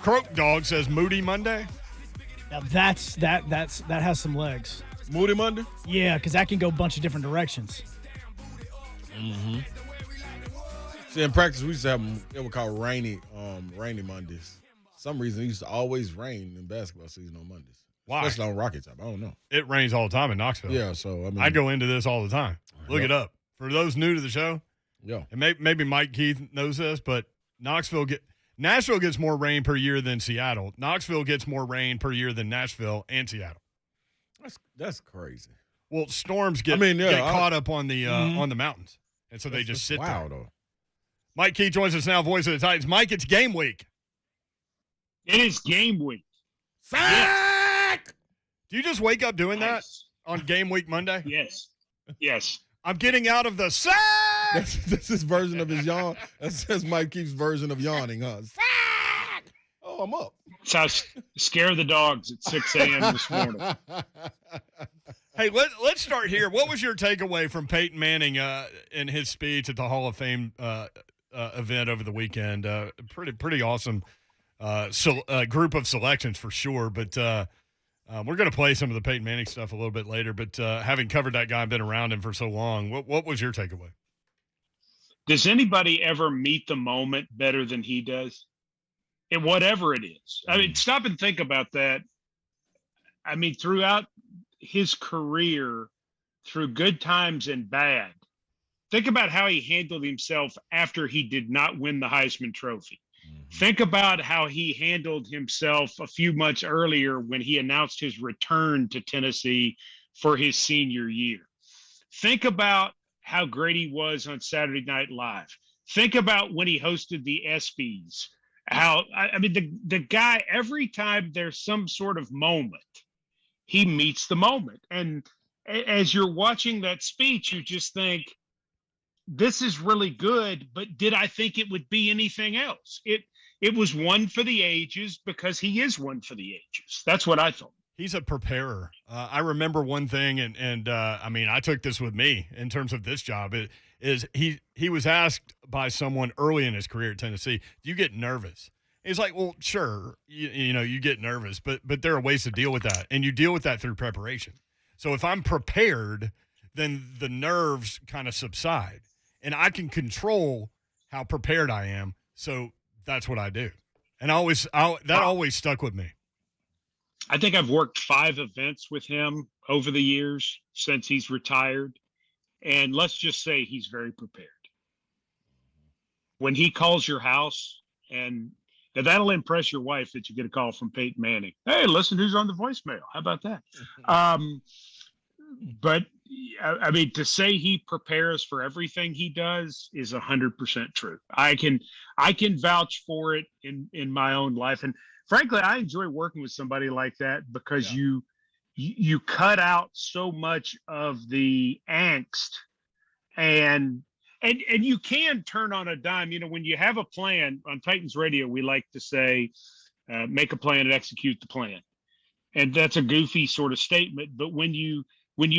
Croak Dog says Moody Monday. Now that has some legs. Moody Monday? Yeah, because that can go a bunch of different directions. Mm-hmm. See, in practice, we used to have them, they were called rainy Mondays. For some reason, it used to always rain in basketball season on Mondays. Why? Especially on Rocket Top. I don't know. It rains all the time in Knoxville. Yeah, so, I go into this all the time. Look it up. For those new to the show, and maybe Mike Keith knows this, but Nashville gets more rain per year than Seattle. Knoxville gets more rain per year than Nashville and Seattle. That's crazy. Well, storms get caught up on the mountains, and so they just sit there. Though. Mike Keith joins us now, voice of the Titans. Mike, it's game week. It is game week. Sack! Yes. Do you just wake up doing that on game week Monday? Yes. I'm getting out of the sack. That's his version of his yawn. That's Mike Keith's version of yawning, huh? Sack! Oh, I'm up. That's how scare the dogs at 6 a.m. this morning. Hey, let's start here. What was your takeaway from Peyton Manning in his speech at the Hall of Fame event over the weekend? Pretty awesome group of selections for sure. But we're going to play some of the Peyton Manning stuff a little bit later. But having covered that guy and been around him for so long, what was your takeaway? Does anybody ever meet the moment better than he does? And whatever it is. I mean, stop and think about that. I mean, throughout his career, through good times and bad, think about how he handled himself after he did not win the Heisman Trophy. Mm-hmm. Think about how he handled himself a few months earlier when he announced his return to Tennessee for his senior year. Think about how great he was on Saturday Night Live. Think about when he hosted the ESPYs. The guy, every time there's some sort of moment, he meets the moment. And as you're watching that speech, you just think, this is really good, but did I think it would be anything else? It was one for the ages because he is one for the ages. That's what I thought. He's a preparer. I remember one thing, and I took this with me in terms of this job. He was asked by someone early in his career at Tennessee, do you get nervous? He's like, well, sure, you get nervous, but there are ways to deal with that, and you deal with that through preparation. So if I'm prepared, then the nerves kind of subside, and I can control how prepared I am. So that's what I do, and that always stuck with me. I think I've worked 5 events with him over the years since he's retired. And let's just say he's very prepared. When he calls your house, and that'll impress your wife that you get a call from Peyton Manning. Hey, listen, who's on the voicemail? How about that? But I mean, to say he prepares for everything he does is 100% true. I can vouch for it in my own life. And frankly, I enjoy working with somebody like that because you cut out so much of the angst and you can turn on a dime. When you have a plan on Titans Radio, we like to say, make a plan and execute the plan. And that's a goofy sort of statement. But when you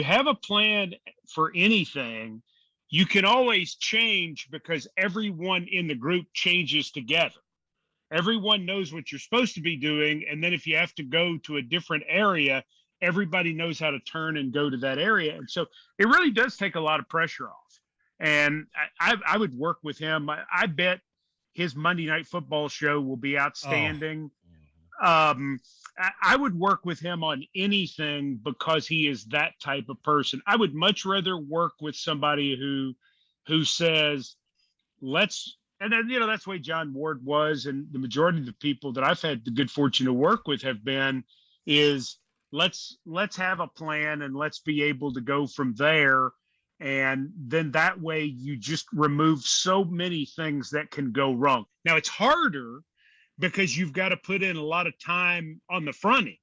have a plan for anything, you can always change because everyone in the group changes together. Everyone knows what you're supposed to be doing. And then if you have to go to a different area, everybody knows how to turn and go to that area. And so it really does take a lot of pressure off. And I would work with him. I bet his Monday Night Football show will be outstanding. I would work with him on anything because he is that type of person. I would much rather work with somebody who says, and then, that's the way John Ward was. And the majority of the people that I've had the good fortune to work with have been is let's have a plan and let's be able to go from there. And then that way you just remove so many things that can go wrong. Now it's harder because you've got to put in a lot of time on the front end.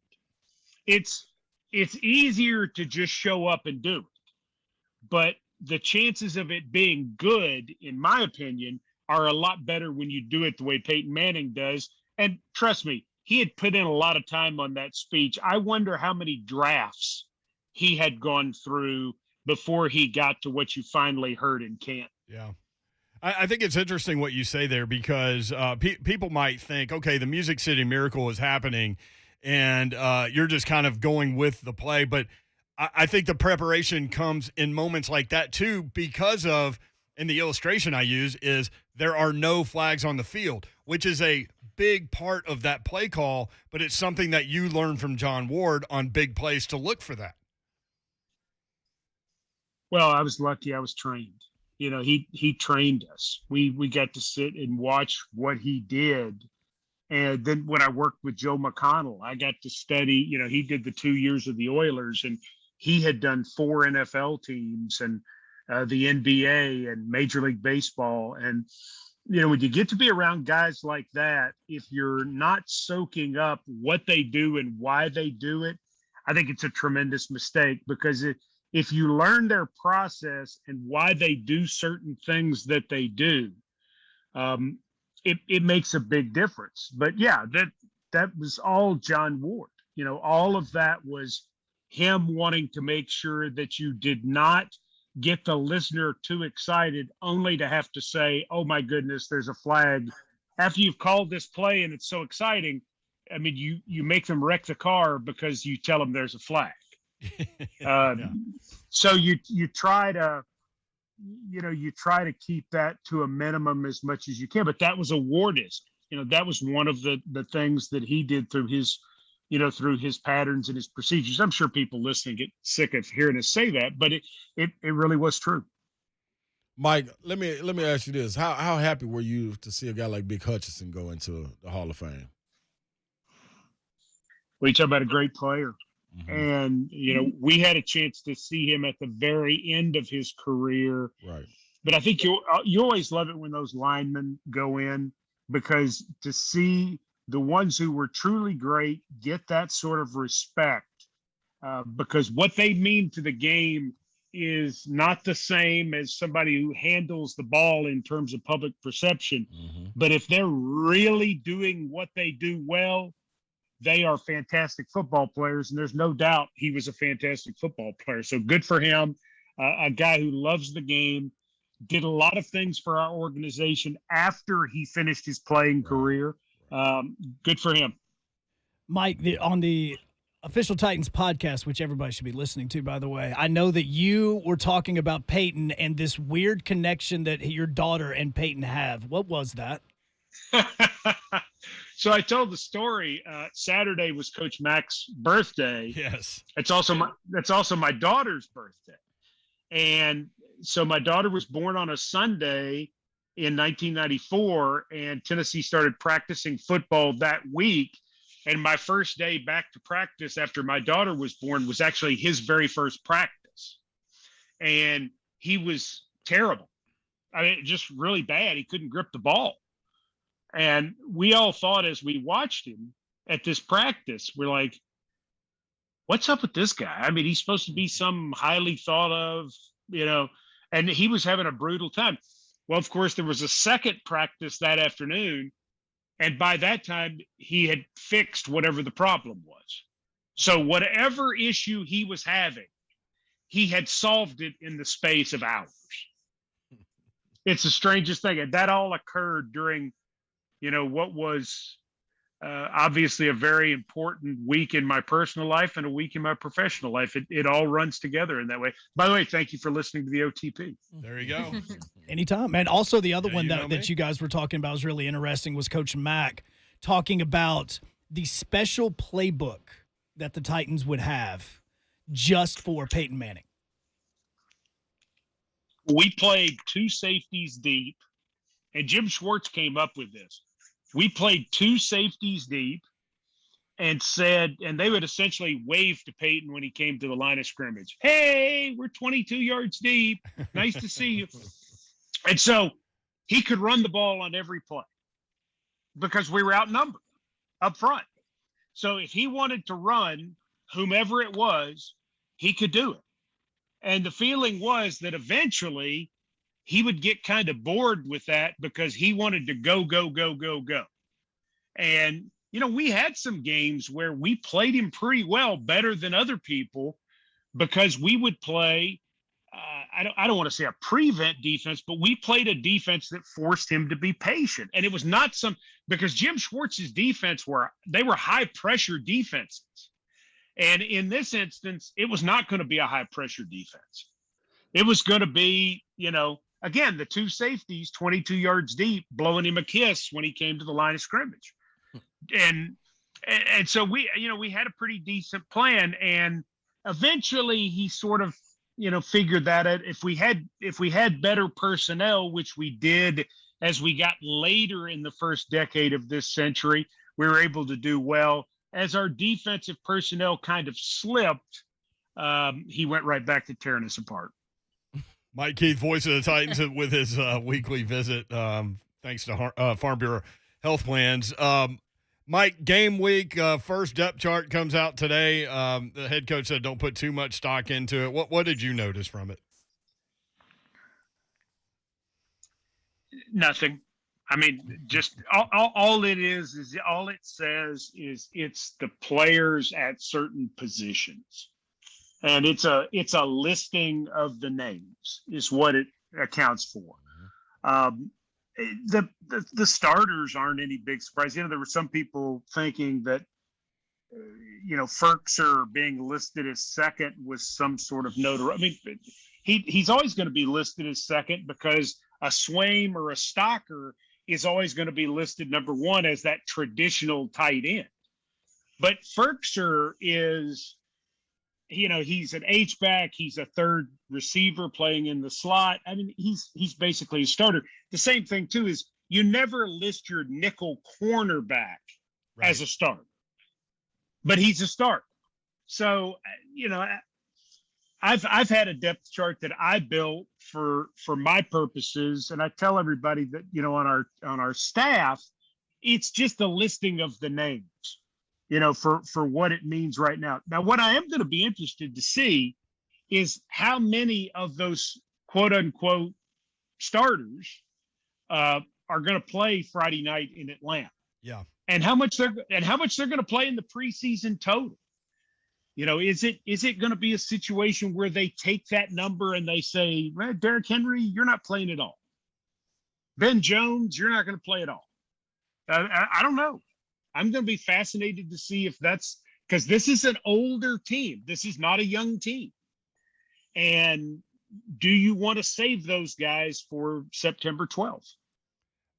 It's easier to just show up and do it. But the chances of it being good, in my opinion, are a lot better when you do it the way Peyton Manning does. And trust me, he had put in a lot of time on that speech. I wonder how many drafts he had gone through before he got to what you finally heard in camp. Yeah. I think it's interesting what you say there because people might think, okay, the Music City Miracle is happening, and you're just kind of going with the play. But I think the preparation comes in moments like that too, because of, and the illustration I use is there are no flags on the field, which is a big part of that play call. But it's something that you learned from John Ward on big plays to look for that. Well, I was lucky. I was trained. He trained us. We got to sit and watch what he did. And then when I worked with Joe McConnell, I got to study. He did the 2 years of the Oilers, and he had done 4 NFL teams and the NBA and Major League Baseball. And when you get to be around guys like that, if you're not soaking up what they do and why they do it, I think it's a tremendous mistake, because if you learn their process and why they do certain things that they do, it makes a big difference. But yeah, that was all John Ward. All of that was him wanting to make sure that you did not get the listener too excited only to have to say, oh my goodness, there's a flag. After you've called this play and it's so exciting, I mean, you make them wreck the car because you tell them there's a flag. Yeah. So you try to keep that to a minimum as much as you can. But that was a Wardist. That was one of the things that he did through his patterns and his procedures. I'm sure people listening get sick of hearing us say that, but it really was true. Mike, let me ask you this: how happy were you to see a guy like Big Hutchinson go into the Hall of Fame? We talk about a great player. Mm-hmm. And, we had a chance to see him at the very end of his career. Right. But I think you always love it when those linemen go in, because to see the ones who were truly great get that sort of respect, because what they mean to the game is not the same as somebody who handles the ball in terms of public perception. Mm-hmm. But if they're really doing what they do well, they are fantastic football players, and there's no doubt he was a fantastic football player. So good for him, a guy who loves the game, did a lot of things for our organization after he finished his playing career. Good for him. Mike, on the Official Titans podcast, which everybody should be listening to, by the way, I know that you were talking about Peyton and this weird connection that your daughter and Peyton have. What was that? So I told the story. Saturday was Coach Mack's birthday. Yes. That's also my daughter's birthday. And so my daughter was born on a Sunday in 1994, and Tennessee started practicing football that week. And my first day back to practice after my daughter was born was actually his very first practice. And he was terrible. I mean, just really bad. He couldn't grip the ball. And we all thought, as we watched him at this practice, we're like, what's up with this guy? I mean, he's supposed to be some highly thought of, and he was having a brutal time. Well, of course, there was a second practice that afternoon. And by that time, he had fixed whatever the problem was. So whatever issue he was having, he had solved it in the space of hours. It's the strangest thing. And that all occurred during what was obviously a very important week in my personal life and a week in my professional life. It all runs together in that way. By the way, thank you for listening to the OTP. There you go. Anytime. And also the other one that you guys were talking about was really interesting was Coach Mack talking about the special playbook that the Titans would have just for Peyton Manning. We played 2 safeties deep, and Jim Schwartz came up with this. We played 2 safeties deep and they would essentially wave to Peyton when he came to the line of scrimmage. Hey, we're 22 yards deep. Nice to see you. And so he could run the ball on every play because we were outnumbered up front. So if he wanted to run whomever it was, he could do it. And the feeling was that eventually he would get kind of bored with that because he wanted to go, go, go, go, go. And, we had some games where we played him pretty well, better than other people, because we would play, I don't want to say a prevent defense, but we played a defense that forced him to be patient. And it was not because Jim Schwartz's defense were high pressure defenses. And in this instance, it was not going to be a high pressure defense. It was going to be, again, the two safeties 22 yards deep, blowing him a kiss when he came to the line of scrimmage. And so we had a pretty decent plan, and eventually he sort of, figured that out. If we had better personnel, which we did as we got later in the first decade of this century, we were able to do well. As our defensive personnel kind of slipped, he went right back to tearing us apart. Mike Keith, voice of the Titans, with his weekly visit, thanks to Farm Bureau Health Plans. Mike, game week, first depth chart comes out today. The head coach said don't put too much stock into it. What did you notice from it? Nothing. I mean, just all it is all it says is it's the players at certain positions. And it's a listing of the names is what it accounts for. The starters aren't any big surprise. There were some people thinking that, Ferkser being listed as second was some sort of notoriety. I mean, he's always going to be listed as second because a Swaim or a Stocker is always going to be listed number one as that traditional tight end. But Ferkser is, he's an H-back. He's a third receiver playing in the slot. I mean, he's basically a starter. The same thing, too, is you never list your nickel cornerback as a starter. But he's a starter. So, I've had a depth chart that I built for my purposes, and I tell everybody that, on our staff, it's just a listing of the names. For what it means right now. Now, what I am going to be interested to see is how many of those quote unquote starters are going to play Friday night in Atlanta. Yeah. And how much they're going to play in the preseason total. Is it going to be a situation where they take that number and they say, well, Derrick Henry, you're not playing at all. Ben Jones, you're not going to play at all. I don't know. I'm going to be fascinated to see if that's because this is an older team. This is not a young team. And do you want to save those guys for September 12th?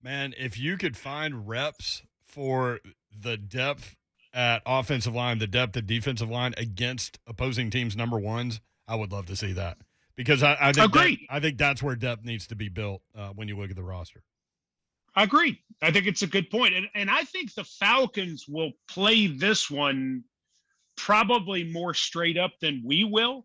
Man, if you could find reps for the depth at offensive line, the depth at defensive line against opposing teams' number ones, I would love to see that. Because I think that's where depth needs to be built when you look at the roster. I agree. I think it's a good point. And I think the Falcons will play this one probably more straight up than we will.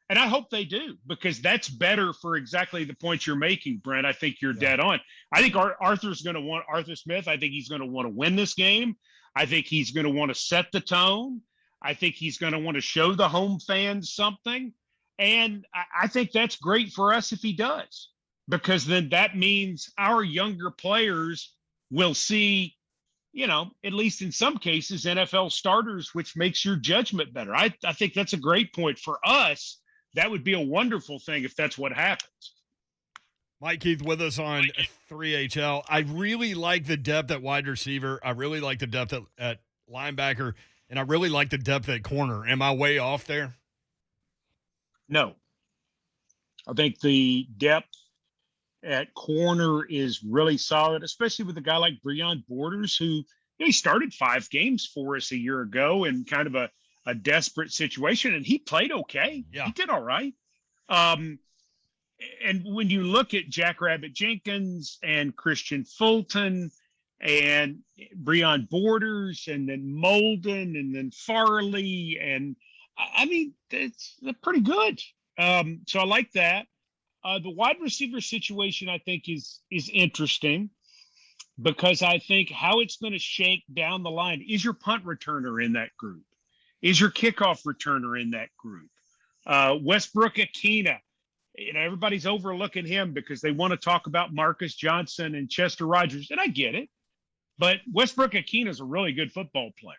And I hope they do, because that's better for exactly the point you're making, Brent. I think you're dead on. I think Arthur Smith, I think he's going to want to win this game. I think he's going to want to set the tone. I think he's going to want to show the home fans something. And I think that's great for us if he does. Because then that means our younger players will see, at least in some cases, NFL starters, which makes your judgment better. I think that's a great point for us. That would be a wonderful thing if that's what happens. Mike Keith with us on 3HL. I really like the depth at wide receiver. I really like the depth at linebacker. And I really like the depth at corner. Am I way off there? No. I think the depth at corner is really solid, especially with a guy like Breon Borders, who he started 5 games for us a year ago in kind of a desperate situation, and he played okay. Yeah. He did all right. And when you look at Jackrabbit Jenkins and Christian Fulton and Breon Borders and then Molden and then Farley, and I mean, they're pretty good. So I like that. The wide receiver situation, I think, is interesting because I think how it's going to shake down the line. Is your punt returner in that group? Is your kickoff returner in that group? Westbrook Akina, everybody's overlooking him because they want to talk about Marcus Johnson and Chester Rogers, and I get it. But Westbrook Akina is a really good football player.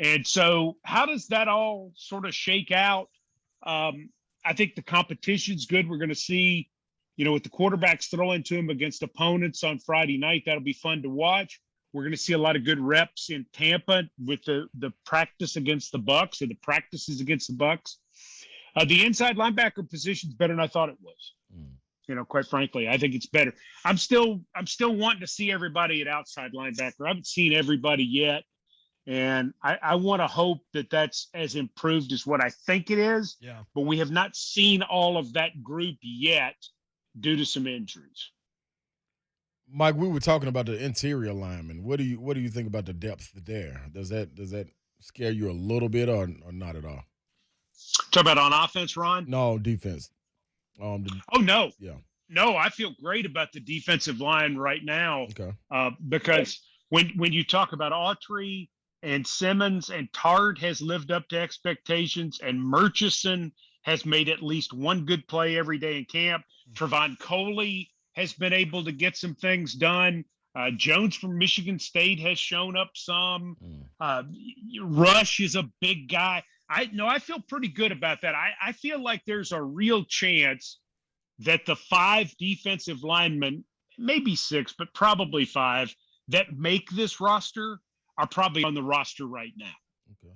And so how does that all sort of shake out? I think the competition's good. We're going to see, with the quarterbacks throwing to him against opponents on Friday night. That'll be fun to watch. We're going to see a lot of good reps in Tampa with the practice against the Bucs, or the practices against the Bucs. The inside linebacker position is better than I thought it was. Quite frankly, I think it's better. I'm still wanting to see everybody at outside linebacker. I haven't seen everybody yet, and I want to hope that that's as improved as what I think it is. Yeah. But we have not seen all of that group yet due to some injuries. Mike, we were talking about the interior linemen. What do you think about the depth there? Does that scare you a little bit or not at all? Talk about on offense, Ron? No, defense. Oh no. Yeah. No, I feel great about the defensive line right now. Okay. Because when you talk about Autry and Simmons, and Tard has lived up to expectations, and Murchison has made at least one good play every day in camp. Trevon Coley has been able to get some things done. Jones from Michigan State has shown up some. Rush is a big guy. I feel pretty good about that. I feel like there's a real chance that the 5 defensive linemen, maybe 6, but probably 5, that make this roster are probably on the roster right now. Okay.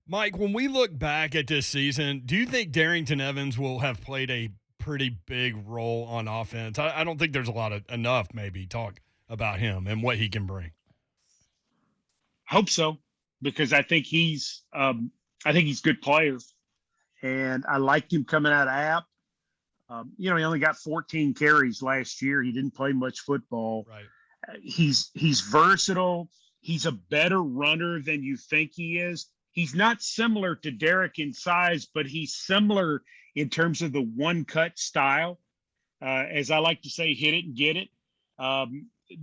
Mike, when we look back at this season, do you think Darrington Evans will have played a pretty big role on offense? I don't think there's enough maybe talk about him and what he can bring. I hope so, because I think he's a good player, and I liked him coming out of App. He only got 14 carries last year. He didn't play much football. Right. He's versatile. He's a better runner than you think he is. He's not similar to Derek in size, but he's similar in terms of the one-cut style. As I like to say, hit it and get it.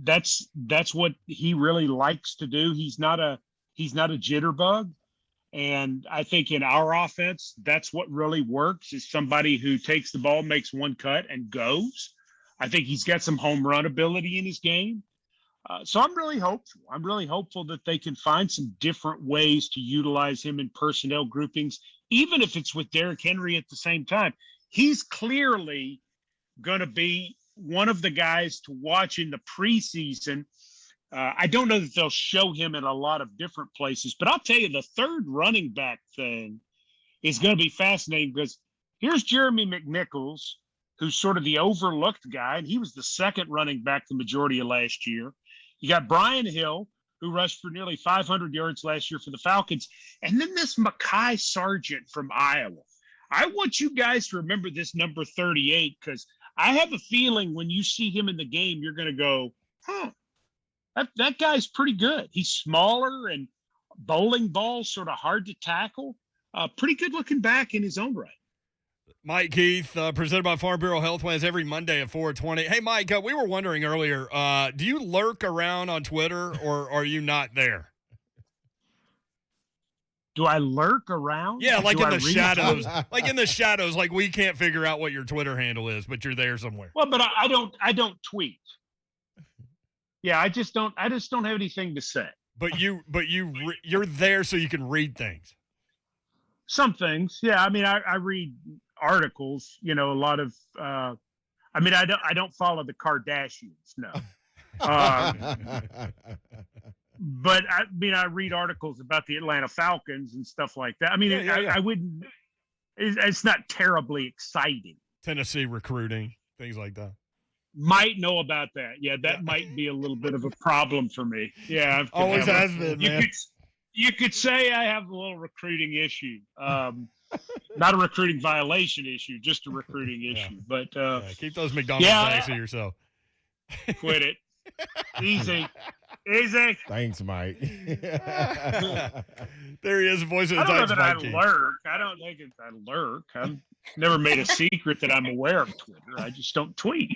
That's what he really likes to do. He's not a jitterbug. And I think in our offense, that's what really works, is somebody who takes the ball, makes one cut, and goes. I think he's got some home run ability in his game. So I'm really hopeful. I'm really hopeful that they can find some different ways to utilize him in personnel groupings, even if it's with Derrick Henry at the same time. He's clearly going to be one of the guys to watch in the preseason. I don't know that they'll show him in a lot of different places, but I'll tell you, the third running back thing is going to be fascinating, because here's Jeremy McNichols, who's sort of the overlooked guy, and he was the second running back the majority of last year. You got Brian Hill, who rushed for nearly 500 yards last year for the Falcons, and then this Mekhi Sargent from Iowa. I want you guys to remember this number 38, because I have a feeling when you see him in the game, you're going to go, that guy's pretty good. He's smaller and bowling ball, sort of hard to tackle. Pretty good looking back in his own right. Mike Keith, presented by Farm Bureau Health Plans every Monday at 4:20. Hey, Mike, we were wondering earlier, do you lurk around on Twitter, or are you not there? Do I lurk around? Yeah, like in the shadows. Something? Like in the shadows, like we can't figure out what your Twitter handle is, but you're there somewhere. Well, but I don't tweet. Yeah, I just don't have anything to say. But you're there so you can read things. Some things, yeah. I mean, I read articles. A lot of. I don't follow the Kardashians, no. But I read articles about the Atlanta Falcons and stuff like that. I mean, yeah. I wouldn't. It's not terribly exciting. Tennessee recruiting, things like that. Might know about that. Yeah, that might be a little bit of a problem for me. Yeah, always has been, man. You could say I have a little recruiting issue. Not a recruiting violation issue, just a recruiting issue. But keep those McDonald's bags to yourself. Quit it. Easy. Thanks, Mike. There he is, the voice of the Titans. I don't know that I lurk. I don't think I lurk. I've never made a secret that I'm aware of Twitter. I just don't tweet.